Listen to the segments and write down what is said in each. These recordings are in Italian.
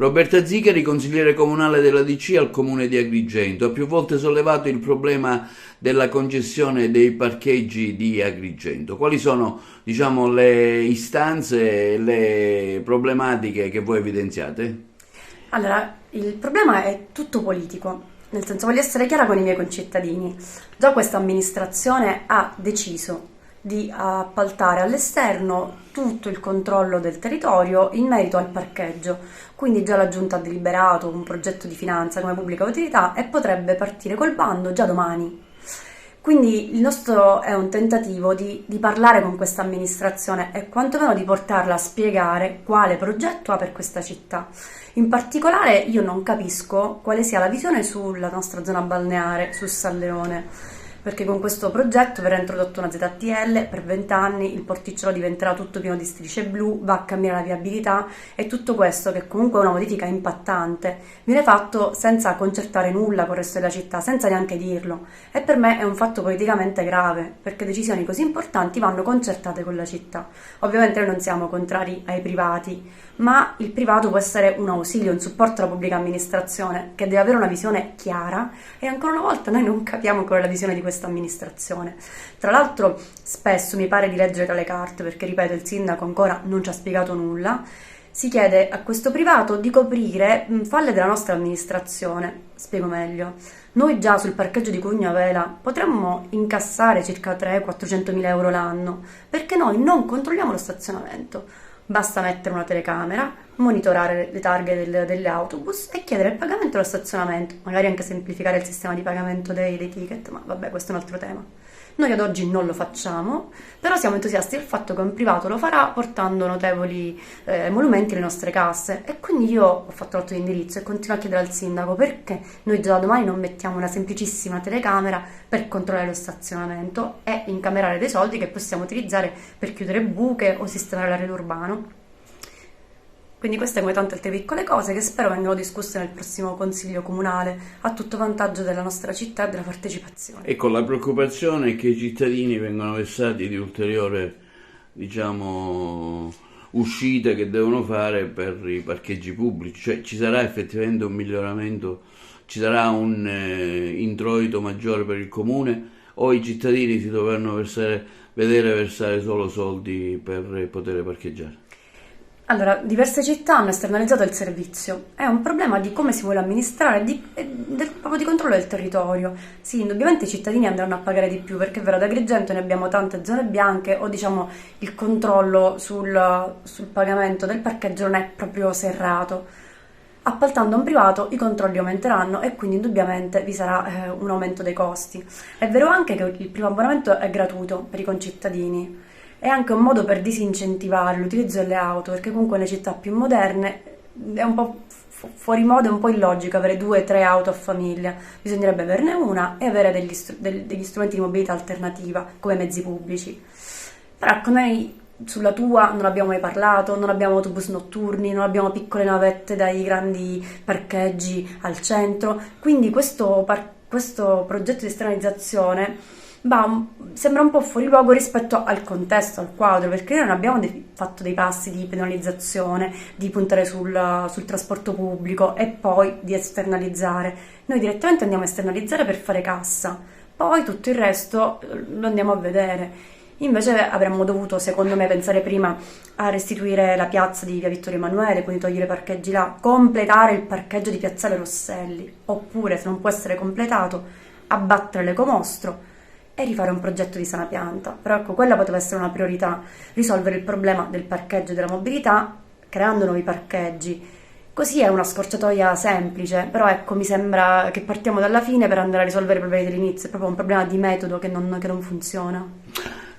Roberta Zicari, consigliere comunale della DC al comune di Agrigento, ha più volte sollevato il problema della concessione dei parcheggi di Agrigento. Quali sono, diciamo, le istanze, le problematiche che voi evidenziate? Allora, il problema è tutto politico, nel senso voglio essere chiara con i miei concittadini. Già questa amministrazione ha deciso di appaltare all'esterno tutto il controllo del territorio in merito al parcheggio, quindi già la Giunta ha deliberato un progetto di finanza come pubblica utilità e potrebbe partire col bando già domani. Quindi il nostro è un tentativo di parlare con questa amministrazione e quantomeno di portarla a spiegare quale progetto ha per questa città. In particolare io non capisco quale sia la visione sulla nostra zona balneare, sul San Leone, perché con questo progetto verrà introdotta una ZTL per 20 anni, il porticciolo diventerà tutto pieno di strisce blu, va a cambiare la viabilità e tutto questo, che comunque è una modifica impattante, viene fatto senza concertare nulla con il resto della città, senza neanche dirlo. E per me è un fatto politicamente grave, perché decisioni così importanti vanno concertate con la città. Ovviamente noi non siamo contrari ai privati, ma il privato può essere un ausilio, un supporto alla pubblica amministrazione che deve avere una visione chiara e ancora una volta noi non capiamo qual è la visione di questa amministrazione. Tra l'altro spesso mi pare di leggere tra le carte, perché ripeto il sindaco ancora non ci ha spiegato nulla, si chiede a questo privato di coprire falle della nostra amministrazione. Spiego meglio. Noi già sul parcheggio di Cugno Vela potremmo incassare circa 300-400 mila euro l'anno, perché noi non controlliamo lo stazionamento. Basta mettere una telecamera, monitorare le targhe delle autobus e chiedere il pagamento dello stazionamento, magari anche semplificare il sistema di pagamento dei ticket, ma vabbè, questo è un altro tema. Noi ad oggi non lo facciamo, però siamo entusiasti del fatto che un privato lo farà portando notevoli emolumenti alle nostre casse e quindi io ho fatto l'atto di indirizzo e continuo a chiedere al sindaco perché noi già da domani non mettiamo una semplicissima telecamera per controllare lo stazionamento e incamerare dei soldi che possiamo utilizzare per chiudere buche o sistemare l'arredo urbano. Quindi queste come tante altre piccole cose che spero vengano discusse nel prossimo Consiglio Comunale a tutto vantaggio della nostra città e della partecipazione. E con la preoccupazione che i cittadini vengano vessati di ulteriore, diciamo, uscite che devono fare per i parcheggi pubblici, cioè ci sarà effettivamente un miglioramento, ci sarà un introito maggiore per il comune o i cittadini si dovranno vedere versare solo soldi per poter parcheggiare? Allora, diverse città hanno esternalizzato il servizio. È un problema di come si vuole amministrare, proprio di controllo del territorio. Sì, indubbiamente i cittadini andranno a pagare di più, perché è vero, ad Agrigento ne abbiamo tante zone bianche, o diciamo il controllo sul pagamento del parcheggio non è proprio serrato. Appaltando a un privato i controlli aumenteranno e quindi indubbiamente vi sarà un aumento dei costi. È vero anche che il primo abbonamento è gratuito per i concittadini. È anche un modo per disincentivare l'utilizzo delle auto, perché comunque nelle città più moderne è un po' fuori moda, è un po' illogico avere 2 o 3 auto a famiglia. Bisognerebbe averne una e avere degli strumenti di mobilità alternativa come mezzi pubblici. Però ecco, noi sulla tua non abbiamo mai parlato, non abbiamo autobus notturni, non abbiamo piccole navette dai grandi parcheggi al centro, quindi questo progetto di esternalizzazione sembra un po' fuori luogo rispetto al contesto, al quadro, perché noi non abbiamo fatto dei passi di penalizzazione, di puntare sul trasporto pubblico e poi di esternalizzare. Noi direttamente andiamo a esternalizzare per fare cassa, poi tutto il resto lo andiamo a vedere. Invece avremmo dovuto, secondo me, pensare prima a restituire la piazza di via Vittorio Emanuele, quindi togliere i parcheggi là, completare il parcheggio di piazzale Rosselli, oppure, se non può essere completato, abbattere l'ecomostro e rifare un progetto di sana pianta. Però ecco, quella poteva essere una priorità, risolvere il problema del parcheggio e della mobilità creando nuovi parcheggi. Così è una scorciatoia semplice, però ecco, mi sembra che partiamo dalla fine per andare a risolvere i problemi dell'inizio, è proprio un problema di metodo che non funziona.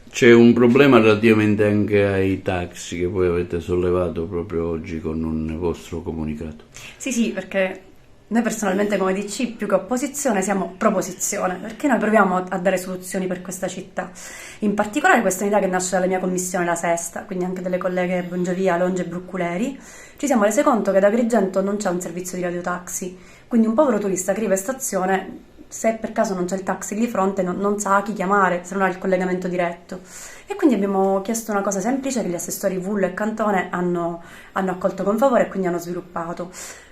C'è un problema relativamente anche ai taxi che voi avete sollevato proprio oggi con un vostro comunicato. Sì, perché noi personalmente come DC più che opposizione siamo proposizione, perché noi proviamo a dare soluzioni per questa città. In particolare questa unità che nasce dalla mia commissione, la sesta, quindi anche delle colleghe Bongiavia, Longe e Brucculeri, ci siamo resi conto che ad Agrigento non c'è un servizio di radiotaxi, quindi un povero turista che arriva in stazione se per caso non c'è il taxi di fronte non sa a chi chiamare se non ha il collegamento diretto. E quindi abbiamo chiesto una cosa semplice che gli assessori Vullo e Cantone hanno accolto con favore e quindi hanno sviluppato.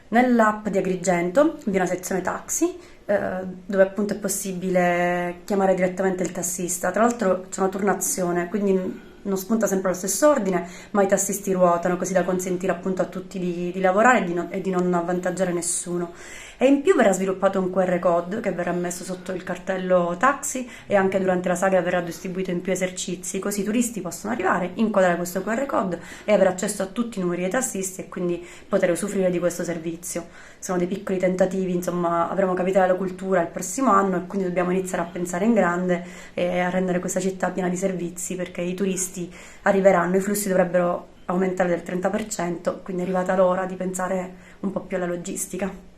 Nell'app di Agrigento vi è una sezione taxi dove appunto è possibile chiamare direttamente il tassista. Tra l'altro c'è una turnazione, quindi non spunta sempre lo stesso ordine, ma i tassisti ruotano così da consentire appunto a tutti di lavorare e di non avvantaggiare nessuno. E in più verrà sviluppato un QR code che verrà messo sotto il cartello taxi e anche durante la sagra verrà distribuito in più esercizi, così i turisti possono arrivare, inquadrare questo QR code e avere accesso a tutti i numeri dei tassisti e quindi poter usufruire di questo servizio. Sono dei piccoli tentativi, insomma, avremo Capitale della Cultura il prossimo anno e quindi dobbiamo iniziare a pensare in grande e a rendere questa città piena di servizi perché i turisti arriveranno, i flussi dovrebbero aumentare del 30%, quindi è arrivata l'ora di pensare un po' più alla logistica.